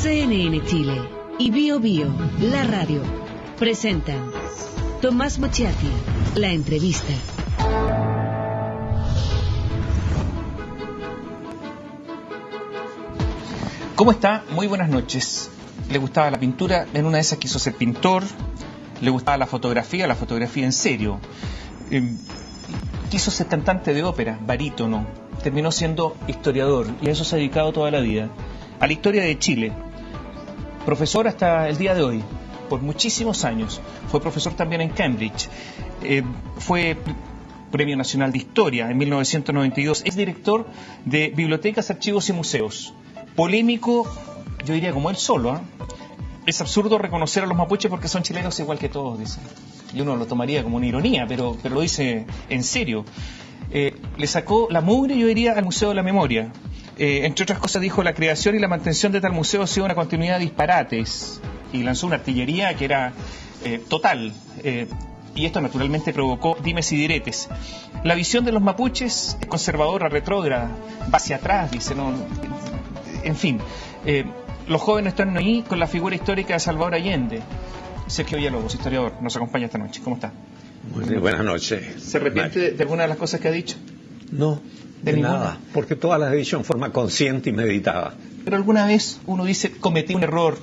CNN Chile y Bio Bio, la radio, presentan Tomás Mochiati, la entrevista. ¿Cómo está? Muy buenas noches. ¿Le gustaba la pintura? En una de esas quiso ser pintor. ¿Le gustaba la fotografía en serio? Quiso ser cantante de ópera, barítono. Terminó siendo historiador y a eso se ha dedicado toda la vida. A la historia de Chile. Profesor hasta el día de hoy, por muchísimos años. Fue profesor también en Cambridge. Fue Premio Nacional de Historia en 1992. Es director de Bibliotecas, Archivos y Museos. Polémico, yo diría como él solo, ¿eh? Es absurdo reconocer a los mapuches porque son chilenos igual que todos, dice. Y uno lo tomaría como una ironía, pero lo dice en serio. Le sacó la mugre, yo diría, al Museo de la Memoria. Entre otras cosas dijo: la creación y la mantención de tal museo ha sido una continuidad de disparates. Y lanzó una artillería que era total. Y esto naturalmente provocó dimes y diretes. La visión de los mapuches es conservadora, retrógrada, va hacia atrás, dice, ¿no? En fin, los jóvenes están ahí con la figura histórica de Salvador Allende. Sergio Villalobos, historiador, nos acompaña esta noche. ¿Cómo está? Muy bien, buenas noches. ¿Se arrepiente de alguna de las cosas que ha dicho? No, de nada, porque todas las he dicho en forma consciente y meditada. Pero alguna vez uno dice: cometí un error,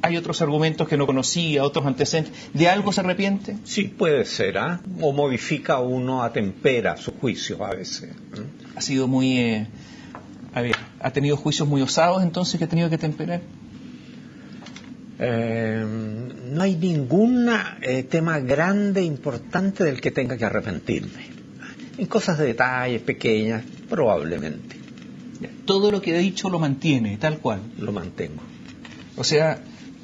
hay otros argumentos que no conocía, otros antecedentes. ¿De algo se arrepiente? Sí, puede ser, ¿ah? O modifica uno, atempera su juicio a veces. Ha sido muy... ¿ha tenido juicios muy osados entonces que ha tenido que temperar? No hay ningún tema grande, importante del que tenga que arrepentirme. En cosas de detalles, pequeñas, probablemente. Todo lo que ha dicho lo mantiene, tal cual. Lo mantengo. O sea,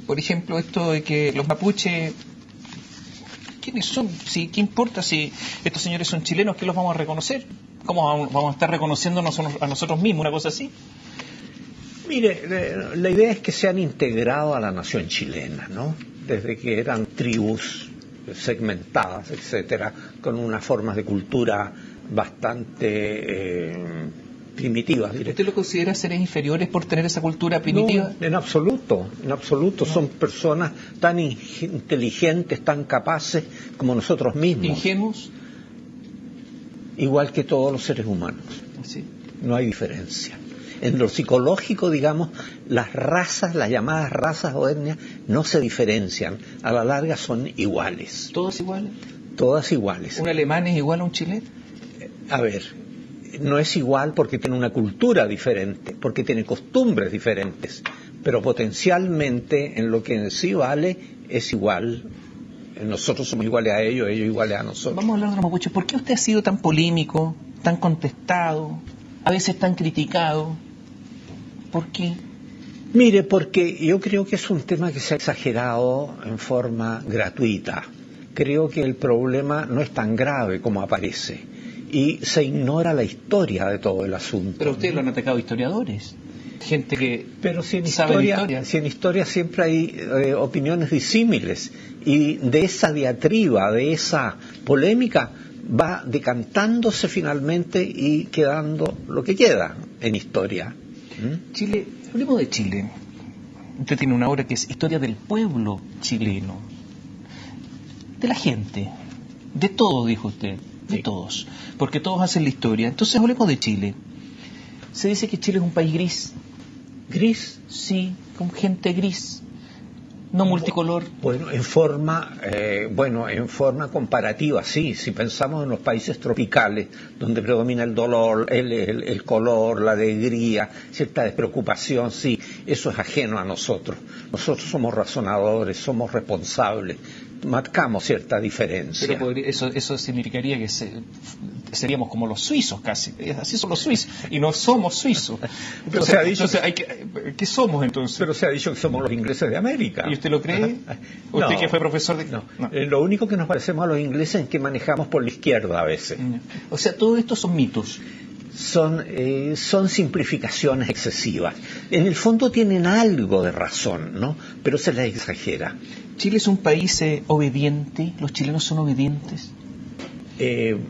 por ejemplo, esto de que los mapuches... ¿Quiénes son? ¿Qué importa si estos señores son chilenos? ¿Qué los vamos a reconocer? ¿Cómo vamos a estar reconociéndonos a nosotros mismos, una cosa así? Mire, la idea es que se han integrado a la nación chilena, ¿no? Desde que eran tribus segmentadas, etcétera, con unas formas de cultura bastante primitivas. ¿Usted lo considera seres inferiores por tener esa cultura primitiva? No, en absoluto, en absoluto. No. Son personas tan inteligentes, tan capaces como nosotros mismos. ¿Ingenuos? Igual que todos los seres humanos. Sí. No hay diferencia. En lo psicológico, digamos, las razas, las llamadas razas o etnias, no se diferencian. A la larga son iguales. ¿Todas iguales? Todas iguales. ¿Un alemán es igual a un chileno? A ver, no es igual porque tiene una cultura diferente, porque tiene costumbres diferentes, pero potencialmente en lo que en sí vale es igual. Nosotros somos iguales a ellos iguales a nosotros. Vamos a hablar de los mapuches. ¿Por qué usted ha sido tan polémico, tan contestado, a veces tan criticado? ¿Por qué? Mire, porque yo creo que es un tema que se ha exagerado en forma gratuita. Creo que el problema no es tan grave como aparece y se ignora la historia de todo el asunto. Pero ustedes lo han atacado historiadores. Gente que pero si en sabe historia, si en historia siempre hay opiniones disímiles, y de esa diatriba, de esa polémica, va decantándose finalmente y quedando lo que queda en historia. Chile, hablemos de Chile. Usted tiene una obra que es Historia del Pueblo Chileno, de la gente, de todo, dijo usted, de sí. Todos, porque todos hacen la historia. Entonces hablemos de Chile. Se dice que Chile es un país gris. ¿Gris? Sí, con gente gris, no multicolor. Bueno, en forma comparativa, sí. Si pensamos en los países tropicales, donde predomina el dolor, el color, la alegría, cierta despreocupación, sí, eso es ajeno a nosotros. Nosotros somos razonadores, somos responsables, marcamos cierta diferencia. Pero eso significaría que seríamos como los suizos casi. Así son los suizos, y no somos suizos. ¿Qué somos entonces? Pero se ha dicho que somos los ingleses de América. ¿Y usted lo cree? ¿Usted que fue profesor de...? No. Lo único que nos parecemos a los ingleses es que manejamos por la izquierda a veces. O sea, todo esto son mitos. Son simplificaciones excesivas. En el fondo tienen algo de razón, ¿no? Pero se les exagera. ¿Chile es un país obediente? ¿Los chilenos son obedientes?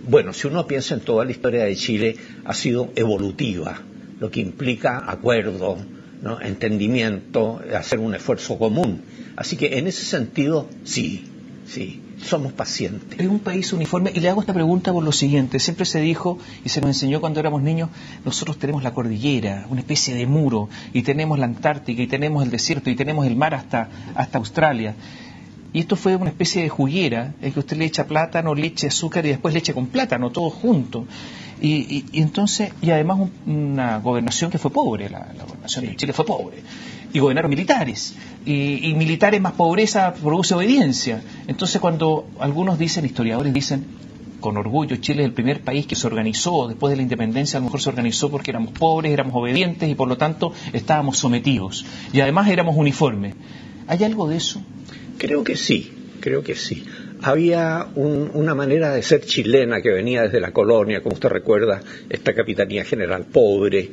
Bueno, si uno piensa en toda la historia de Chile, ha sido evolutiva, lo que implica acuerdo, ¿no? Entendimiento, hacer un esfuerzo común. Así que en ese sentido, sí, somos pacientes. Es un país uniforme, y le hago esta pregunta por lo siguiente. Siempre se dijo, y se nos enseñó cuando éramos niños, nosotros tenemos la cordillera, una especie de muro, y tenemos la Antártica, y tenemos el desierto, y tenemos el mar hasta Australia. Y esto fue una especie de juguera, en que usted le echa plátano, leche, azúcar y después leche con plátano, todo junto. Y entonces, y además una gobernación que fue pobre, la gobernación de Chile fue pobre. Y gobernaron militares. Y militares más pobreza produce obediencia. Entonces cuando algunos dicen, historiadores dicen, con orgullo, Chile es el primer país que se organizó, después de la independencia a lo mejor se organizó porque éramos pobres, éramos obedientes y por lo tanto estábamos sometidos. Y además éramos uniformes. ¿Hay algo de eso? Creo que sí. Había una manera de ser chilena que venía desde la colonia, como usted recuerda, esta capitanía general pobre,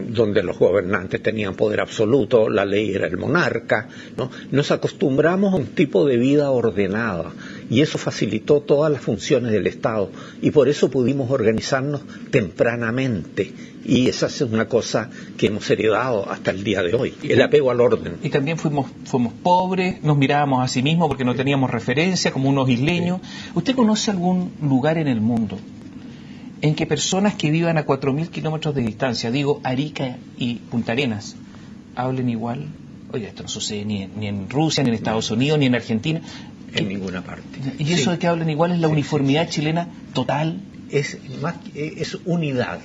donde los gobernantes tenían poder absoluto, la ley era el monarca, ¿no? Nos acostumbramos a un tipo de vida ordenada y eso facilitó todas las funciones del Estado y por eso pudimos organizarnos tempranamente. Y esa es una cosa que hemos heredado hasta el día de hoy, el apego al orden. Y también fuimos pobres, nos mirábamos a sí mismos porque no teníamos referencia, como unos isleños. ¿Usted conoce algún lugar en el mundo en que personas que vivan a 4.000 kilómetros de distancia, digo Arica y Punta Arenas, hablen igual? Oye, esto no sucede ni en Rusia, ni en Estados Unidos, ni en Argentina. En ninguna parte. ¿Y eso de que hablen igual es la uniformidad chilena total? Es unidad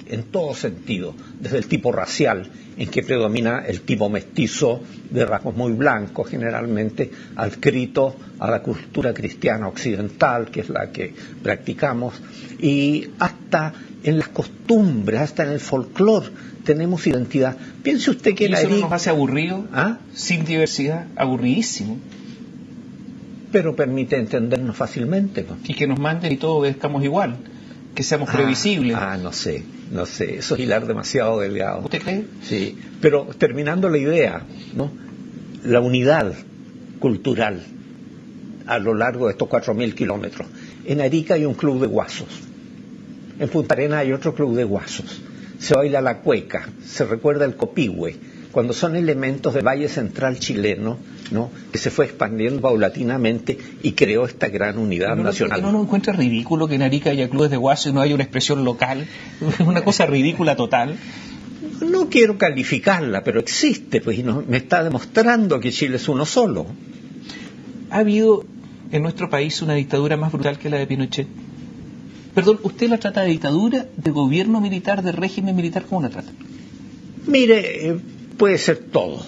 en todo sentido, desde el tipo racial, en que predomina el tipo mestizo de rasgos muy blancos, generalmente adscrito a la cultura cristiana occidental, que es la que practicamos, y hasta en las costumbres, hasta en el folclore, tenemos identidad. Piense usted que ¿Y eso no nos hace aburrido? Sin diversidad, aburridísimo. Pero permite entendernos fácilmente, ¿no? Y que nos manden y todos obedezcamos igual, que seamos previsibles. No sé, eso es hilar demasiado delgado. ¿Usted cree? Sí, pero terminando la idea, ¿no? La unidad cultural a lo largo de estos 4.000 kilómetros. En Arica hay un club de guasos, en Punta Arenas hay otro club de guasos, se baila la cueca, se recuerda el copihue, cuando son elementos del Valle Central chileno, ¿no? Que se fue expandiendo paulatinamente y creó esta gran unidad nacional. ¿No encuentra ridículo que en Arica haya clubes de guasos y no haya una expresión local? Es una cosa ridícula total. No quiero calificarla, pero existe, pues, y me está demostrando que Chile es uno solo. ¿Ha habido en nuestro país una dictadura más brutal que la de Pinochet? Perdón, ¿usted la trata de dictadura, de gobierno militar, de régimen militar? ¿Cómo la trata? Mire, puede ser todo.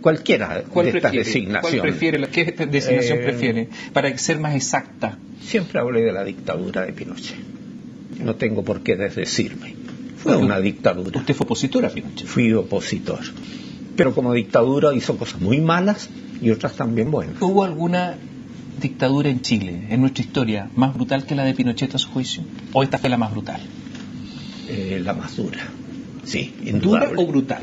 Cualquiera de estas designaciones. ¿Cuál prefiere? ¿Qué designación prefiere? Para ser más exacta. Siempre hablé de la dictadura de Pinochet. No tengo por qué desdecirme. Fue una dictadura. ¿Usted fue opositor a Pinochet? Fui opositor. Pero como dictadura hizo cosas muy malas y otras también buenas. ¿Hubo alguna dictadura en Chile, en nuestra historia, más brutal que la de Pinochet a su juicio? ¿O esta fue la más brutal? La más dura. Sí, indudable. ¿Dura o brutal?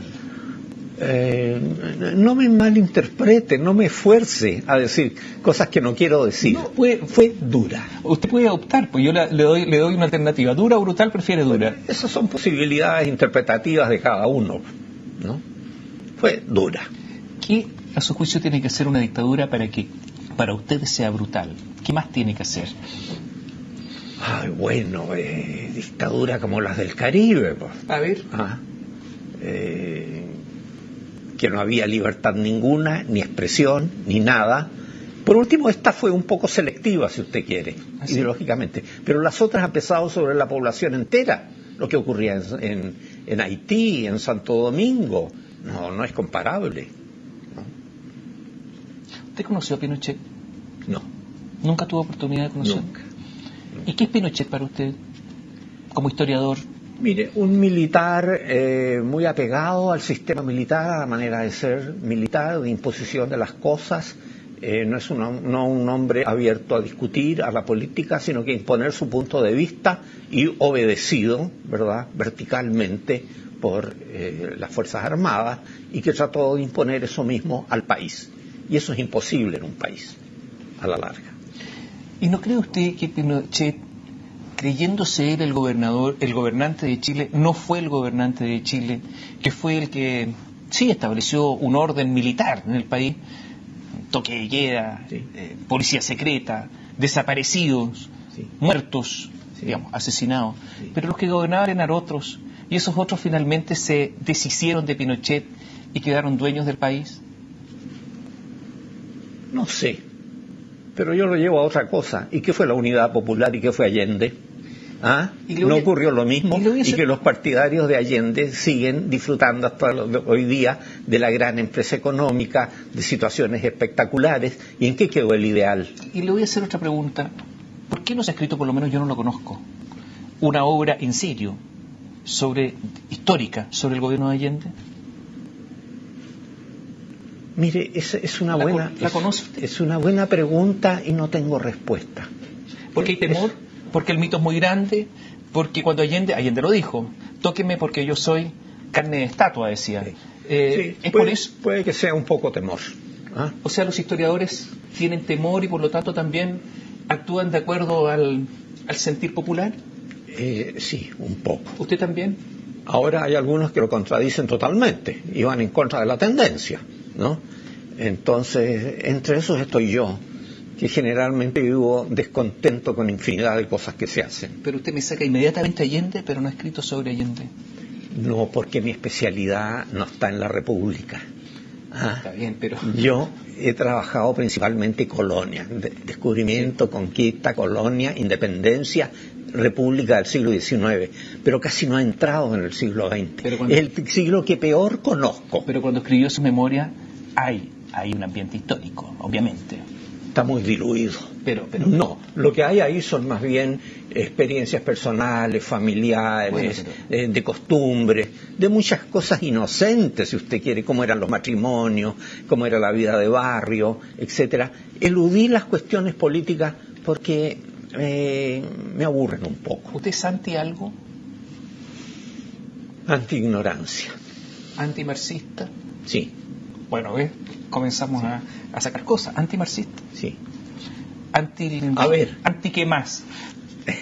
No me malinterprete, no me esfuerce a decir cosas que no quiero decir. No, fue dura. Usted puede optar, pues yo le doy una alternativa. ¿Dura o brutal? Prefiere dura. Bueno, esas son posibilidades interpretativas de cada uno, ¿no? Fue dura. ¿Qué a su juicio tiene que hacer una dictadura para que para usted sea brutal? ¿Qué más tiene que hacer? Bueno, dictadura como las del Caribe, pues. A ver. Que no había libertad ninguna, ni expresión, ni nada. Por último, esta fue un poco selectiva, si usted quiere, ideológicamente. Pero las otras han pesado sobre la población entera, lo que ocurría en Haití, en Santo Domingo. No es comparable. ¿No? ¿Usted conoció a Pinochet? No. ¿Nunca tuvo oportunidad de conocerlo? Nunca. ¿Y qué es Pinochet para usted, como historiador? Mire, un militar muy apegado al sistema militar, a la manera de ser militar, de imposición de las cosas. No es un hombre abierto a discutir, a la política, sino que imponer su punto de vista y obedecido, ¿verdad?, verticalmente por las Fuerzas Armadas, y que trató de imponer eso mismo al país. Y eso es imposible en un país, a la larga. ¿Y no cree usted que Pinochet creyéndose él el gobernador, el gobernante de Chile, no fue el gobernante de Chile, que fue el que sí estableció un orden militar en el país, toque de queda, Sí. Policía secreta, desaparecidos, Sí. muertos, Sí. digamos, asesinados. Sí. Pero los que gobernaban eran otros, y esos otros finalmente se deshicieron de Pinochet y quedaron dueños del país. No sé, pero yo lo llevo a otra cosa. ¿Y qué fue la Unidad Popular y qué fue Allende? ¿Ah? Y ¿No ocurrió lo mismo? y le voy a Y hacer- que los partidarios de Allende siguen disfrutando hasta hoy día de la gran empresa económica, de situaciones espectaculares. ¿Y en qué quedó el ideal? Y le voy a hacer otra pregunta. ¿Por qué no se ha escrito, por lo menos yo no lo conozco, una obra en serio histórica sobre el gobierno de Allende? Mire, es una ¿La buena, conoce usted? es una buena pregunta y no tengo respuesta. Porque hay temor, porque el mito es muy grande, porque cuando Allende lo dijo, tóqueme porque yo soy carne de estatua, decía. Sí. ¿Es Sí, por eso? puede que sea un poco temor. ¿Ah? O sea, los historiadores tienen temor y por lo tanto también actúan de acuerdo al sentir popular. Sí, un poco. ¿Usted también? Ahora hay algunos que lo contradicen totalmente y van en contra de la tendencia, ¿no? Entonces, entre esos estoy yo, que generalmente vivo descontento con infinidad de cosas que se hacen. Pero usted me saca inmediatamente Allende, pero no ha escrito sobre Allende. No, porque mi especialidad no está en la República. Ah, Está bien, pero... yo he trabajado principalmente colonia, descubrimiento, conquista, colonia, independencia, república del siglo XIX, pero casi no ha entrado en el siglo XX. Pero cuando- Es el siglo que peor conozco. Pero cuando escribió su memoria hay un ambiente histórico, obviamente. Está muy diluido. Pero No, lo que hay ahí son más bien experiencias personales, familiares, Bueno, de costumbres, de muchas cosas inocentes, si usted quiere, cómo eran los matrimonios, cómo era la vida de barrio, etcétera. Eludí las cuestiones políticas porque me aburren un poco. ¿usted es anti algo? Anti-ignorancia, ¿Antimarxista? sí, Bueno, comenzamos a sacar cosas. ¿Antimarxista? sí. ¿Anti qué más?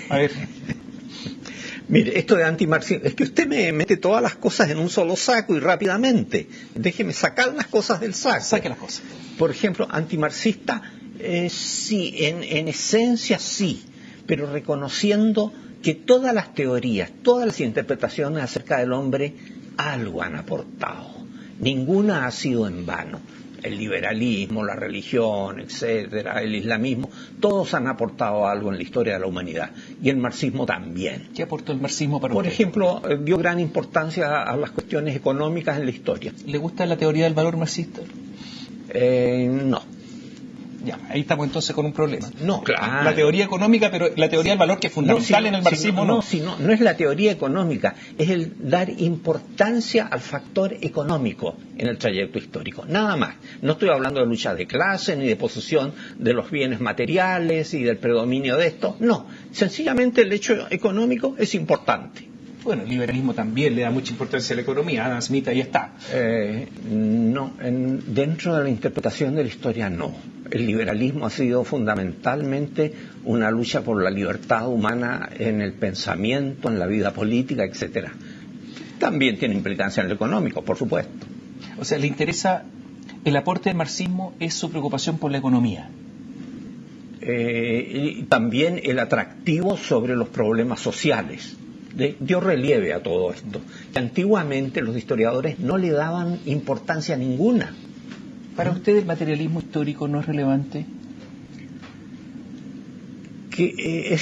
A ver. Mire, esto de antimarxismo, es que usted me mete todas las cosas en un solo saco y rápidamente. Déjeme sacar las cosas del saco. Saque las cosas. Por ejemplo, antimarxista, sí, en esencia sí, pero reconociendo que todas las teorías, todas las interpretaciones acerca del hombre algo han aportado. Ninguna ha sido en vano. El liberalismo, la religión, etcétera, el islamismo, todos han aportado algo en la historia de la humanidad. Y el marxismo también. ¿Qué aportó el marxismo para Por usted? ejemplo, dio gran importancia a las cuestiones económicas en la historia. ¿Le gusta la teoría del valor marxista? No. Ya, ahí estamos entonces con un problema. No, claro. La teoría económica, pero la teoría del valor que es fundamental en el marxismo, ¿no? No es la teoría económica, es el dar importancia al factor económico en el trayecto histórico, nada más. No estoy hablando de lucha de clase ni de posesión de los bienes materiales y del predominio de esto, no. Sencillamente el hecho económico es importante. Bueno, el liberalismo también le da mucha importancia a la economía. Adam Smith ahí está. No, dentro de la interpretación de la historia no. El liberalismo ha sido fundamentalmente una lucha por la libertad humana en el pensamiento, en la vida política, etcétera. También tiene implicancia en lo económico, por supuesto. O sea, le interesa, el aporte del marxismo es su preocupación por la economía. Y también el atractivo sobre los problemas sociales. Dio relieve a todo esto. Que antiguamente los historiadores no le daban importancia ninguna. ¿Para usted el materialismo histórico no es relevante? Que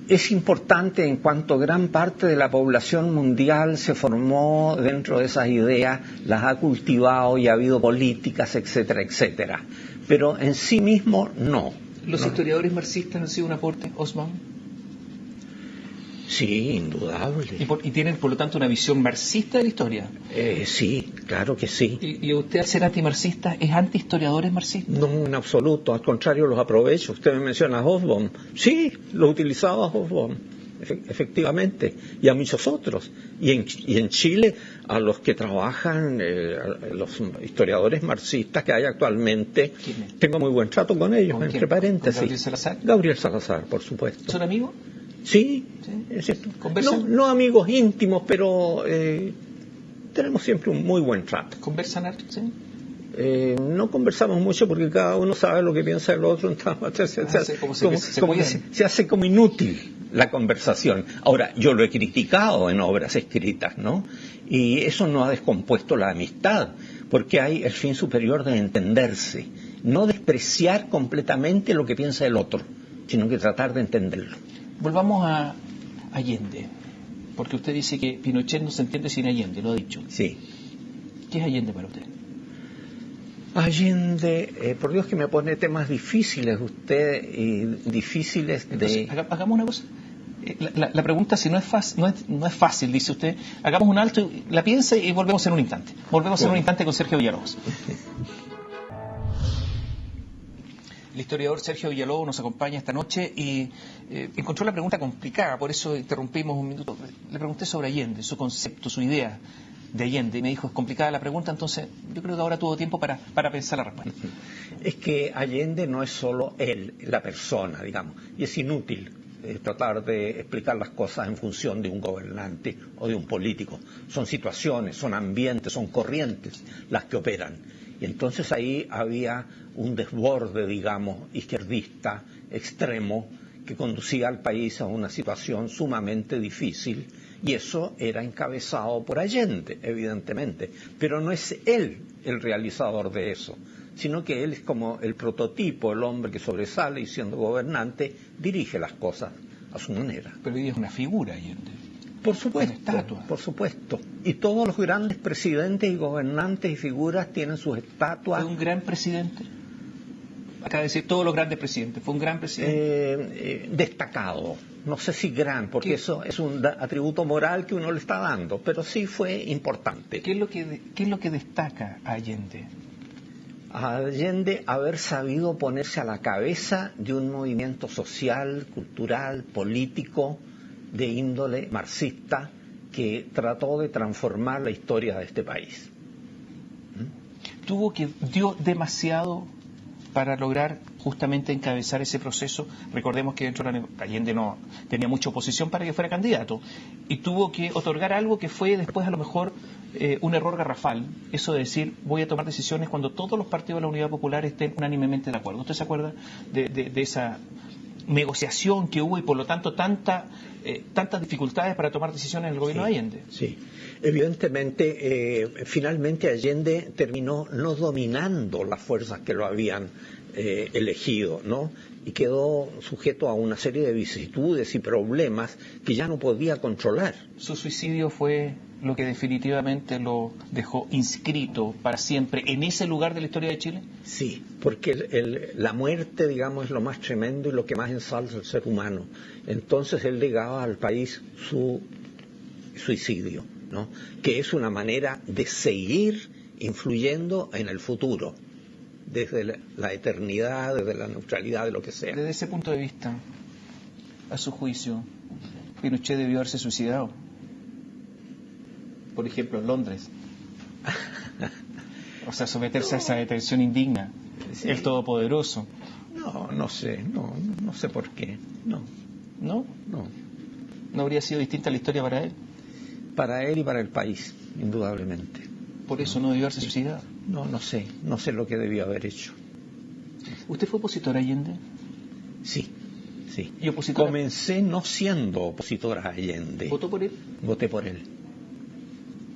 es importante en cuanto gran parte de la población mundial se formó dentro de esas ideas, las ha cultivado y ha habido políticas, etcétera, etcétera. Pero en sí mismo no. ¿Los historiadores marxistas han sido un aporte, Osman? Sí, indudable. ¿Y tienen, por lo tanto, una visión marxista de la historia? Sí, claro que sí. ¿Y usted, al ser antimarxista, es anti-historiadores marxistas? No, en absoluto. Al contrario, los aprovecho. Usted me menciona a Hobsbawm. Sí, lo utilizaba Hobsbawm, efectivamente, y a muchos otros. Y en Chile, a los que trabajan, los historiadores marxistas que hay actualmente, tengo muy buen trato con ellos, ¿Con entre quién? paréntesis. ¿Con Gabriel Salazar? Gabriel Salazar, por supuesto. ¿Son amigos? Sí, ¿Sí? es cierto. ¿Conversan? No amigos íntimos, pero tenemos siempre un muy buen trato. ¿Conversan harto? ¿Sí? No conversamos mucho porque cada uno sabe lo que piensa el otro, entonces se hace como inútil la conversación. Ahora, yo lo he criticado en obras escritas, ¿no? Y eso no ha descompuesto la amistad, porque hay el fin superior de entenderse, no despreciar completamente lo que piensa el otro, sino que tratar de entenderlo. Volvamos a Allende, porque usted dice que Pinochet no se entiende sin Allende, lo ha dicho. Sí. ¿Qué es Allende para usted? Allende, por Dios que me pone temas difíciles usted y difíciles de... Entonces, hagamos una cosa. La pregunta, si no es fácil, dice usted, hagamos un alto, la piensa y volvemos en un instante. Volvemos en un instante con Sergio Villalobos. El historiador Sergio Villalobos nos acompaña esta noche y encontró la pregunta complicada, por eso interrumpimos un minuto. Le pregunté sobre Allende, su concepto, su idea de Allende, y me dijo, es complicada la pregunta, entonces yo creo que ahora tuvo tiempo para pensar la respuesta. Es que Allende no es solo él, la persona, digamos, y es inútil tratar de explicar las cosas en función de un gobernante o de un político. Son situaciones, son ambientes, son corrientes las que operan. Y entonces ahí había un desborde, digamos, izquierdista, extremo, que conducía al país a una situación sumamente difícil, y eso era encabezado por Allende, evidentemente. Pero no es él el realizador de eso, sino que él es como el prototipo, el hombre que sobresale y siendo gobernante dirige las cosas a su manera. Pero hoy es una figura Allende. Por supuesto, una estatua. Por supuesto. Y todos los grandes presidentes y gobernantes y figuras tienen sus estatuas. ¿Fue un gran presidente? Acaba de decir todos los grandes presidentes. ¿Fue un gran presidente? Destacado. No sé si gran, porque eso es un atributo moral que uno le está dando, pero sí fue importante. ¿Qué es lo que destaca a Allende? A Allende haber sabido ponerse a la cabeza de un movimiento social, cultural, político, de índole marxista, que trató de transformar la historia de este país. Dio demasiado para lograr justamente encabezar ese proceso. Recordemos que dentro de Allende no tenía mucha oposición para que fuera candidato y tuvo que otorgar algo que fue después a lo mejor un error garrafal, eso de decir voy a tomar decisiones cuando todos los partidos de la Unidad Popular estén unánimemente de acuerdo. ¿Usted se acuerda de esa negociación que hubo y por lo tanto tantas dificultades para tomar decisiones en el gobierno de Allende? Sí, evidentemente, finalmente Allende terminó no dominando las fuerzas que lo habían elegido, ¿no? Y quedó sujeto a una serie de vicisitudes y problemas que ya no podía controlar. Su suicidio fue lo que definitivamente lo dejó inscrito para siempre en ese lugar de la historia de Chile. Sí, porque la muerte, digamos, es lo más tremendo y lo que más ensalza al ser humano. Entonces él legaba al país su suicidio, ¿no? Que es una manera de seguir influyendo en el futuro, desde la eternidad, desde la neutralidad, de lo que sea. Desde ese punto de vista, a su juicio, Pinochet debió haberse suicidado. Por ejemplo, en Londres. O sea, someterse a esa detención indigna. Sí. El todopoderoso. No sé por qué. No. ¿No? No. ¿No habría sido distinta la historia para él? Para él y para el país, indudablemente. ¿Por eso no debió haberse suicidado? No sé lo que debió haber hecho. ¿Usted fue opositor a Allende? Sí. ¿Y opositor? Comencé no siendo opositor a Allende. ¿Votó por él? Voté por él.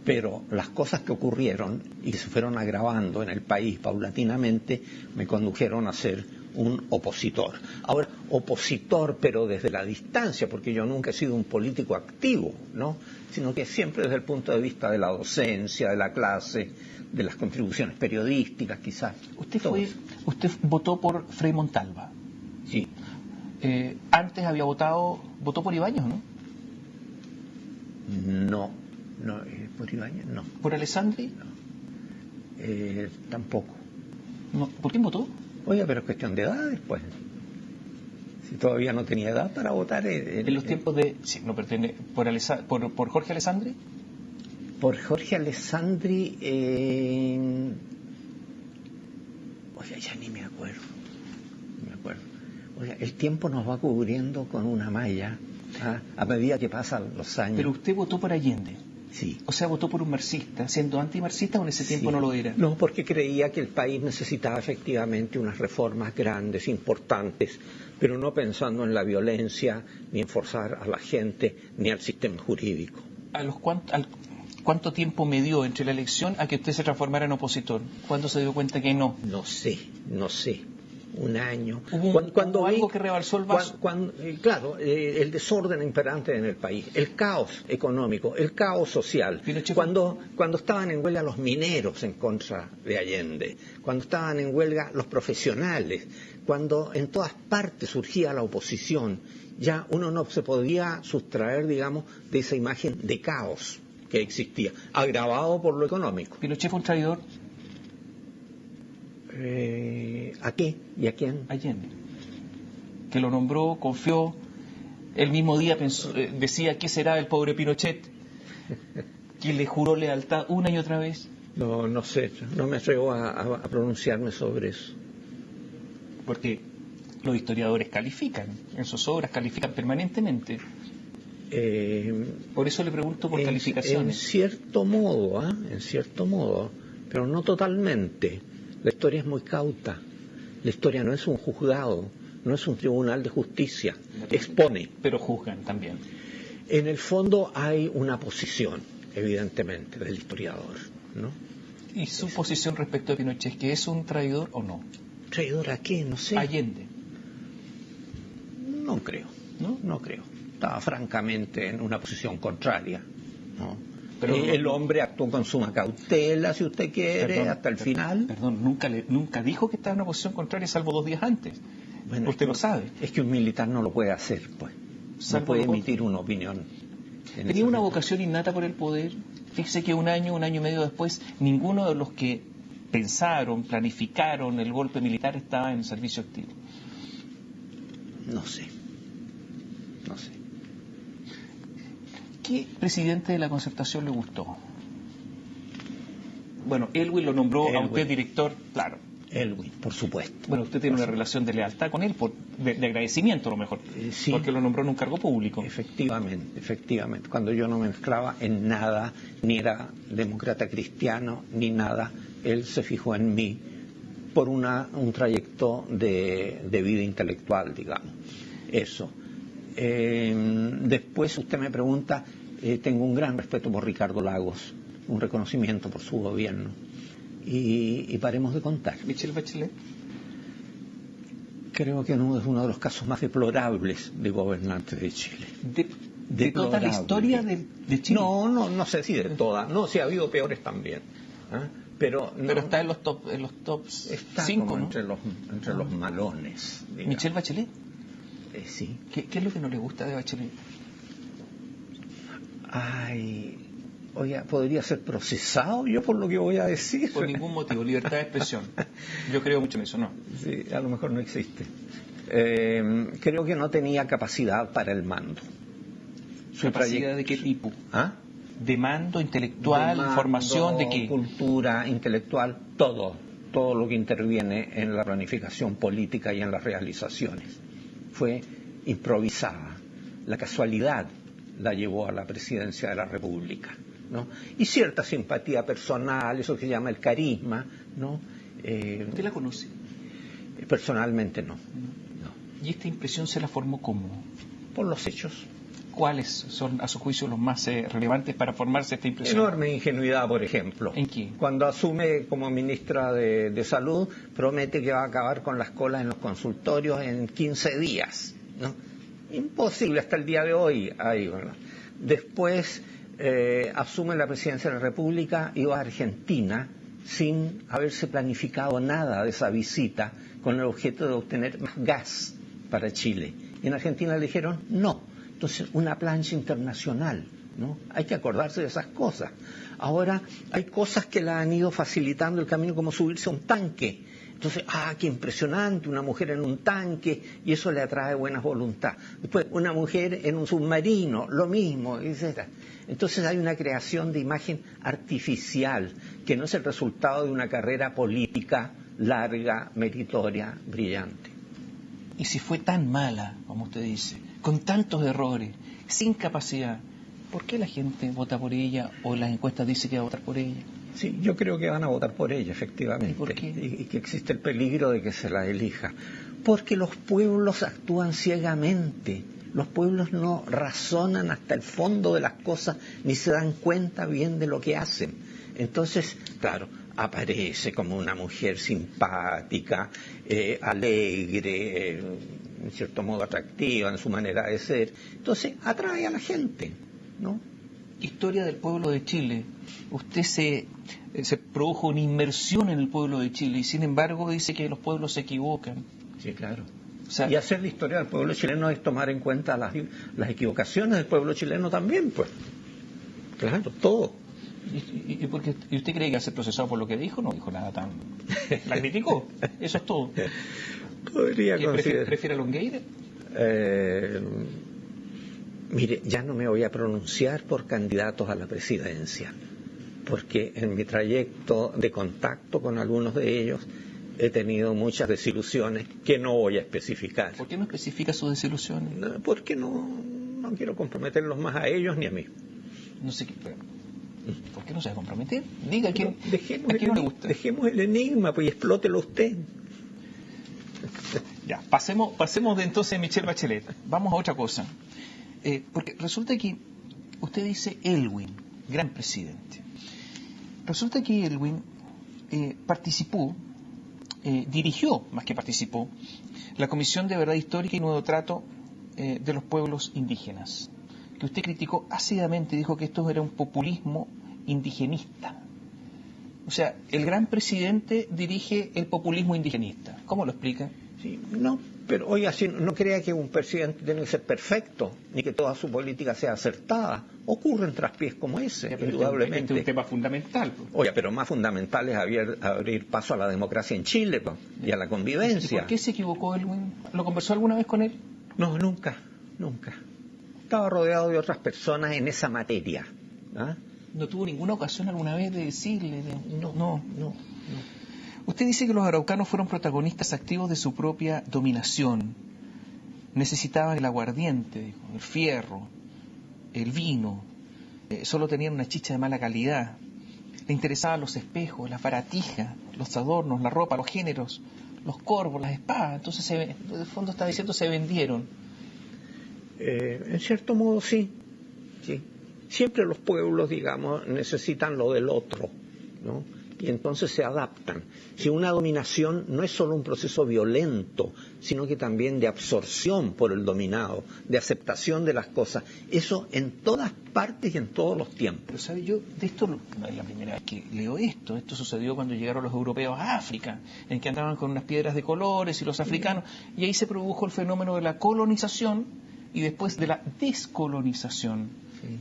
Pero las cosas que ocurrieron y que se fueron agravando en el país paulatinamente me condujeron a ser un opositor. Ahora, opositor, pero desde la distancia, porque yo nunca he sido un político activo, ¿no? Sino que siempre desde el punto de vista de la docencia, de la clase, de las contribuciones periodísticas, quizás. Usted votó por Frei Montalva. Sí. Antes votó por Ibáñez, ¿no? No, por Ibáñez no. ¿Por Alessandri? No. Tampoco. No. ¿Por quién votó? Oye, pero es cuestión de edades, pues. Si todavía no tenía edad para votar. En los tiempos de... Sí, no pertenece... ¿Por Jorge Alessandri? Por Jorge Alessandri... Oye, ya ni me acuerdo. Oye, el tiempo nos va cubriendo con una malla. a medida que pasan los años. Pero usted votó por Allende. Sí. O sea, votó por un marxista, siendo antimarxista o en ese tiempo Sí. no lo era. No, porque creía que el país necesitaba efectivamente unas reformas grandes, importantes, pero no pensando en la violencia, ni en forzar a la gente, ni al sistema jurídico. ¿Cuánto tiempo me dio entre la elección a que usted se transformara en opositor? ¿Cuándo se dio cuenta que no? No sé. Un año. ¿Hubo algo que rebalsó el vaso? Claro, el desorden imperante en el país, el caos económico, el caos social. Cuando estaban en huelga los mineros en contra de Allende, cuando estaban en huelga los profesionales, cuando en todas partes surgía la oposición, ya uno no se podía sustraer, digamos, de esa imagen de caos que existía, agravado por lo económico. ¿Pinochet fue un traidor? ¿A qué? ¿Y a quién? Allende. Que lo nombró, confió, el mismo día decía ¿qué será el pobre Pinochet? Que le juró lealtad una y otra vez. No sé, no me atrevo a pronunciarme sobre eso. Porque los historiadores califican, en sus obras califican permanentemente. Por eso le pregunto por calificaciones. En cierto modo, pero no totalmente. La historia es muy cauta. La historia no es un juzgado, no es un tribunal de justicia. Expone. Pero juzgan también. En el fondo hay una posición, evidentemente, del historiador, ¿no? ¿Y su posición respecto a Pinochet, que es un traidor o no? ¿Traidor a qué? No sé. Allende. No creo, no creo. Estaba francamente en una posición contraria, ¿no? Pero el hombre actuó con suma cautela, si usted quiere, hasta el final. Perdón, nunca dijo que estaba en una posición contraria, salvo 2 días antes. Bueno, usted lo sabe. Es que un militar no lo puede hacer, pues. No puede emitir una opinión. Tenía una vocación innata por el poder. Fíjese que un año y medio después, ninguno de los que pensaron, planificaron el golpe militar estaba en servicio activo. No sé. ¿Qué presidente de la Concertación le gustó? Bueno, Elwin lo nombró a usted director, claro. Elwin, por supuesto. Bueno, usted tiene una relación de lealtad con él, de agradecimiento a lo mejor, sí, porque lo nombró en un cargo público. Efectivamente. Cuando yo no me mezclaba en nada, ni era demócrata cristiano, ni nada, él se fijó en mí por un trayecto de vida intelectual, digamos. Eso. Después usted me pregunta, tengo un gran respeto por Ricardo Lagos, un reconocimiento por su gobierno. Y paremos de contar. ¿Michelle Bachelet? Creo que no es uno de los casos más deplorables de gobernantes de Chile. ¿De toda la historia de Chile? No sé si de toda. No, sí ha habido peores también. Pero está en los top 5, ¿no? entre los malones. Digamos. ¿Michelle Bachelet? Sí. ¿Qué es lo que no le gusta de Bachelet? Oiga, ¿podría ser procesado yo por lo que voy a decir? Por ningún motivo, libertad de expresión. Yo creo mucho en eso, ¿no? Sí, a lo mejor no existe. Creo que no tenía capacidad para el mando. ¿Capacidad de qué tipo? ¿De mando intelectual, de mando, formación, de qué? Cultura, intelectual, todo lo que interviene en la planificación política y en las realizaciones. Fue improvisada. La casualidad la llevó a la presidencia de la República, ¿no? Y cierta simpatía personal, eso que se llama el carisma, ¿no? ¿Usted la conoce? Personalmente no. ¿Y esta impresión se la formó cómo? Por los hechos. ¿Cuáles son, a su juicio, los más relevantes para formarse esta impresión? Enorme ingenuidad, por ejemplo. ¿En qué? Cuando asume como ministra de Salud, promete que va a acabar con las colas en los consultorios en 15 días, ¿no? Imposible hasta el día de hoy. Bueno. Después asume la presidencia de la República y va a Argentina sin haberse planificado nada de esa visita, con el objeto de obtener más gas para Chile. Y en Argentina le dijeron no. Entonces, una plancha internacional, ¿no? Hay que acordarse de esas cosas. Ahora, hay cosas que la han ido facilitando el camino, como subirse a un tanque. Entonces, qué impresionante, una mujer en un tanque, y eso le atrae buena voluntad. Después, una mujer en un submarino, lo mismo, etc. Entonces hay una creación de imagen artificial, que no es el resultado de una carrera política larga, meritoria, brillante. Y si fue tan mala, como usted dice, con tantos errores, sin capacidad, ¿por qué la gente vota por ella o las encuestas dicen que va a votar por ella? Sí, yo creo que van a votar por ella, efectivamente. ¿Y por qué? Y que existe el peligro de que se la elija. Porque los pueblos actúan ciegamente. Los pueblos no razonan hasta el fondo de las cosas ni se dan cuenta bien de lo que hacen. Entonces, claro, aparece como una mujer simpática, alegre, en cierto modo atractiva en su manera de ser. Entonces, atrae a la gente, ¿no? Historia del pueblo de Chile. Usted se produjo una inmersión en el pueblo de Chile y sin embargo dice que los pueblos se equivocan. Sí, claro. O sea, y hacer la historia del pueblo chileno es tomar en cuenta las equivocaciones del pueblo chileno también, pues. Claro, todo. ¿Y usted cree que va a ser procesado por lo que dijo? No dijo nada tan... ¿La criticó? Eso es todo. Podría considerar... ¿Prefiere a Longueira? Mire, ya no me voy a pronunciar por candidatos a la presidencia, porque en mi trayecto de contacto con algunos de ellos he tenido muchas desilusiones que no voy a especificar. ¿Por qué no especifica sus desilusiones? No, porque no quiero comprometerlos más a ellos ni a mí. No sé qué... ¿Por qué no se va a comprometer? Diga que Dejemos a quién no le gusta. Dejemos el enigma, pues, y explótelo usted. Ya, pasemos de entonces Michelle Bachelet. Vamos a otra cosa. Porque resulta que usted dice Elwin, gran presidente. Resulta que Elwin participó, dirigió, más que participó, la Comisión de Verdad Histórica y Nuevo Trato de los Pueblos Indígenas, que usted criticó ácidamente, dijo que esto era un populismo indigenista. O sea, el gran presidente dirige el populismo indigenista. ¿Cómo lo explica? Sí, no, pero oiga, si no crea que un presidente tiene que ser perfecto, ni que toda su política sea acertada. Ocurren traspiés como ese, indudablemente. Este es un tema fundamental. Oiga, pero más fundamental es abrir paso a la democracia en Chile, pues, y a la convivencia. ¿Y por qué se equivocó Elwin? ¿Lo conversó alguna vez con él? No, nunca. Estaba rodeado de otras personas en esa materia. ¿Ah? ¿No tuvo ninguna ocasión alguna vez de decirle? No. Usted dice que los araucanos fueron protagonistas activos de su propia dominación. Necesitaban el aguardiente, dijo, el fierro, el vino. Solo tenían una chicha de mala calidad. Le interesaban los espejos, las baratijas, los adornos, la ropa, los géneros, los corvos, las espadas. Entonces, en el fondo está diciendo se vendieron. En cierto modo, sí. Siempre los pueblos, digamos, necesitan lo del otro, ¿no? Y entonces se adaptan. Si una dominación no es solo un proceso violento, sino que también de absorción por el dominado, de aceptación de las cosas, eso en todas partes y en todos los tiempos. Pero sabe, yo de esto no es la primera vez que leo esto sucedió cuando llegaron los europeos a África, en que andaban con unas piedras de colores y los africanos, y ahí se produjo el fenómeno de la colonización y después de la descolonización. Sí.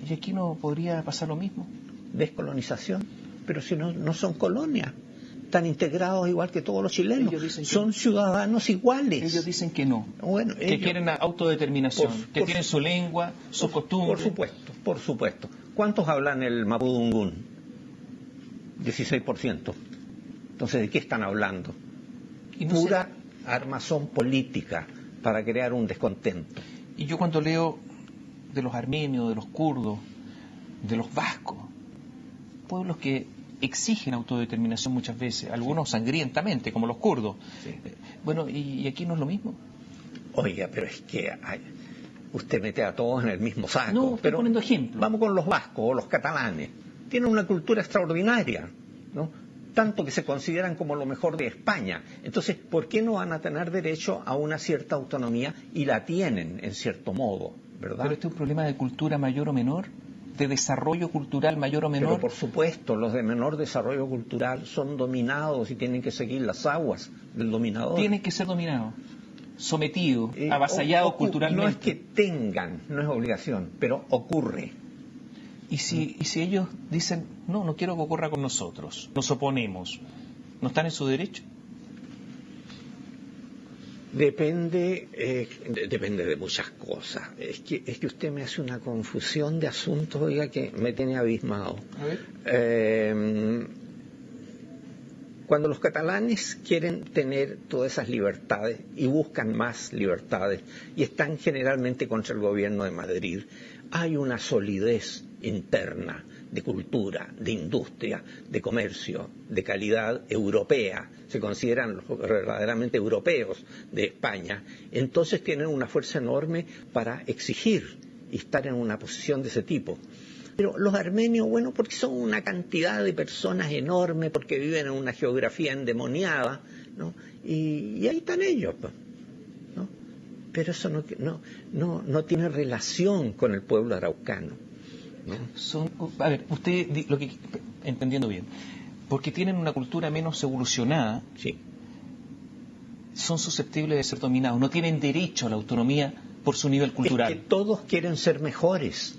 ¿Y aquí no podría pasar lo mismo? ¿Descolonización? Pero si no son colonias, están integrados igual que todos los chilenos, son ciudadanos iguales. Ellos dicen que no, bueno, que quieren autodeterminación, que tienen su lengua, sus costumbres. Por supuesto. ¿Cuántos hablan el mapudungún? 16%. Entonces, ¿de qué están hablando? Pura armazón política para crear un descontento. Y yo cuando leo de los armenios, de los kurdos, de los vascos, pueblos que exigen autodeterminación muchas veces, algunos sangrientamente, como los kurdos. Sí. Bueno, ¿y aquí no es lo mismo? Oiga, pero es que usted mete a todos en el mismo saco. No, estoy poniendo ejemplos. Vamos con los vascos o los catalanes. Tienen una cultura extraordinaria, ¿no? Tanto que se consideran como lo mejor de España. Entonces, ¿por qué no van a tener derecho a una cierta autonomía? Y la tienen, en cierto modo, ¿verdad? ¿Pero este es un problema de cultura mayor o menor? ¿De desarrollo cultural mayor o menor? Pero por supuesto, los de menor desarrollo cultural son dominados y tienen que seguir las aguas del dominador. Tienen que ser dominados, sometidos, avasallados culturalmente. No es que tengan, no es obligación, pero ocurre. ¿Y si ellos dicen, no quiero que ocurra con nosotros, nos oponemos, ¿no están en su derecho? Depende de muchas cosas. Es que usted me hace una confusión de asuntos, oiga, que me tiene abismado. A ver. Cuando los catalanes quieren tener todas esas libertades y buscan más libertades y están generalmente contra el gobierno de Madrid, hay una solidez interna de cultura, de industria, de comercio, de calidad europea. Se consideran los verdaderamente europeos de España. Entonces tienen una fuerza enorme para exigir y estar en una posición de ese tipo. Pero los armenios, bueno, porque son una cantidad de personas enorme, porque viven en una geografía endemoniada, ¿no? Y ahí están ellos, ¿no? Pero eso no tiene relación con el pueblo araucano, ¿no? A ver, usted, lo que entendiendo bien, porque tienen una cultura menos evolucionada, sí, son susceptibles de ser dominados, no tienen derecho a la autonomía por su nivel cultural. Es que todos quieren ser mejores,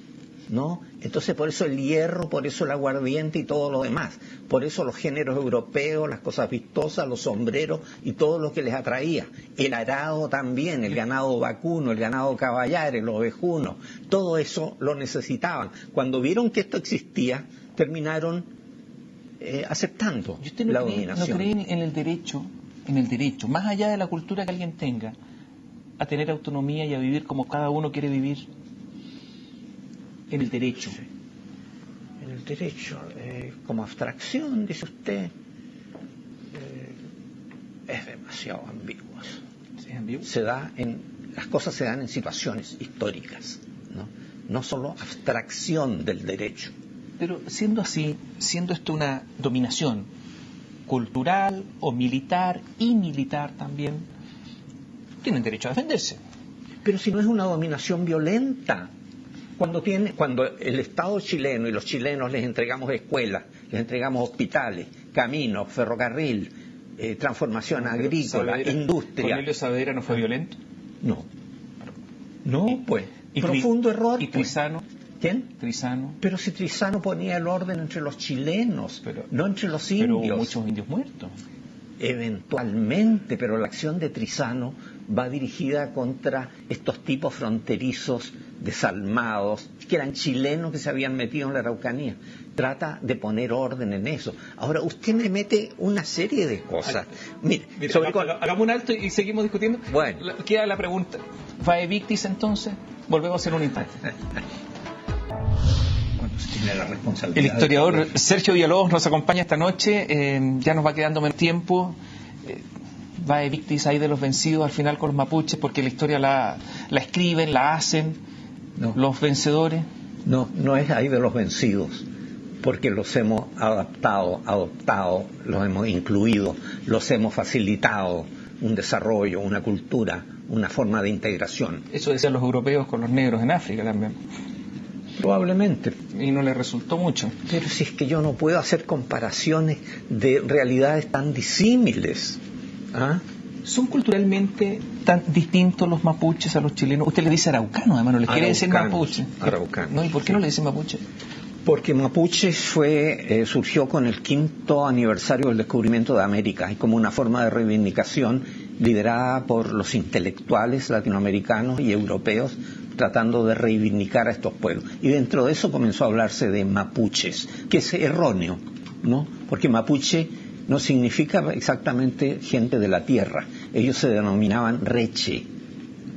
¿no? Entonces por eso el hierro, por eso el aguardiente y todo lo demás, por eso los géneros europeos, las cosas vistosas, los sombreros y todo lo que les atraía, el arado también, el ganado vacuno, el ganado caballar, el ovejuno, todo eso lo necesitaban. Cuando vieron que esto existía, terminaron aceptando ¿Y usted la no dominación. cree en el derecho, más allá de la cultura que alguien tenga, a tener autonomía y a vivir como cada uno quiere vivir? En el derecho. Sí. En el derecho, como abstracción, dice usted, es demasiado ambiguo. ¿Es ambiguo? Las cosas se dan en situaciones históricas, no solo abstracción del derecho. Pero siendo así, siendo esto una dominación cultural o militar y militar también, tienen derecho a defenderse. Pero si no es una dominación violenta. Cuando el Estado chileno y los chilenos les entregamos escuelas, les entregamos hospitales, caminos, ferrocarril, transformación agrícola, industria. ¿Cornelio Saavedra no fue violento? No, pues. Profundo error. ¿Y Trizano? ¿Quién? Trizano. Pero si Trizano ponía el orden entre los chilenos, no entre los indios. Pero hubo muchos indios muertos. Eventualmente, pero la acción de Trizano va dirigida contra estos tipos fronterizos desalmados, que eran chilenos que se habían metido en la Araucanía. Trata de poner orden en eso. Ahora, usted me mete una serie de cosas. Mire, hagamos un alto y seguimos discutiendo. Bueno. Queda la pregunta. ¿Va Evictis entonces? Volvemos en un instante. Tiene la responsabilidad. El historiador Sergio Villalobos nos acompaña esta noche. Ya nos va quedando menos tiempo. Va Evictis ahí de los vencidos al final con los mapuches, porque la historia la escriben, la hacen los vencedores. No es ahí de los vencidos, porque los hemos adoptado, los hemos incluido, los hemos facilitado un desarrollo, una cultura, una forma de integración. Eso decían los europeos con los negros en África también. Probablemente. Y no les resultó mucho. Pero si es que yo no puedo hacer comparaciones de realidades tan disímiles. ¿Ah? ¿Son culturalmente tan distintos los mapuches a los chilenos? Usted le dice araucano, además, no les quiere decir mapuche. Araucano. ¿No? ¿Y por qué no le dice mapuche? Porque mapuche surgió con el 5º aniversario del descubrimiento de América y como una forma de reivindicación liderada por los intelectuales latinoamericanos y europeos tratando de reivindicar a estos pueblos. Y dentro de eso comenzó a hablarse de mapuches, que es erróneo, ¿no? Porque mapuche no significa exactamente gente de la tierra. Ellos se denominaban reche,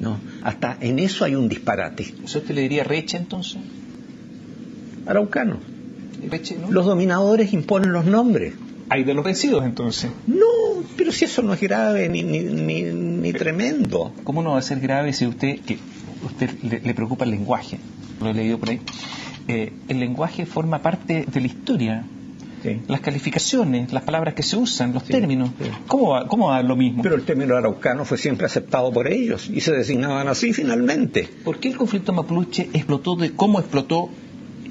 ¿no? Hasta en eso hay un disparate. ¿Eso usted le diría reche entonces? Araucano. Reche, ¿no? Los dominadores imponen los nombres. ¿Hay de los vencidos entonces? No, pero si eso no es grave ni tremendo. ¿Cómo no va a ser grave si usted le preocupa el lenguaje? Lo he leído por ahí. El lenguaje forma parte de la historia. Sí. Las calificaciones, las palabras que se usan, los términos. Sí. ¿Cómo va lo mismo? Pero el término araucano fue siempre aceptado por ellos y se designaban así finalmente. ¿Por qué el conflicto mapuche explotó cómo explotó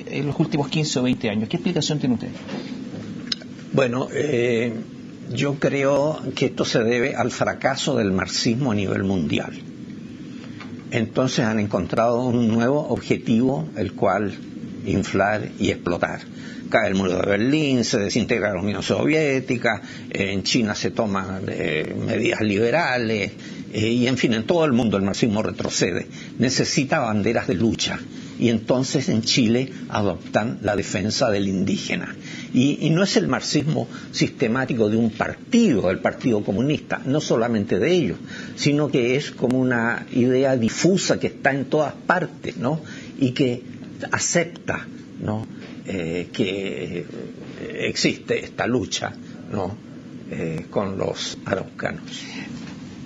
en los últimos 15 o 20 años? ¿Qué explicación tiene usted? Bueno, yo creo que esto se debe al fracaso del marxismo a nivel mundial. Entonces han encontrado un nuevo objetivo, el cual inflar y explotar. cae el muro de Berlín, se desintegra la Unión Soviética, en China se toman medidas liberales, y en fin, en todo el mundo el marxismo retrocede. Necesita banderas de lucha. Y entonces en Chile adoptan la defensa del indígena. Y no es el marxismo sistemático de un partido, el Partido Comunista, no solamente de ellos, sino que es como una idea difusa que está en todas partes, ¿no? Y que acepta, ¿no? Que existe esta lucha, ¿no? Con los araucanos.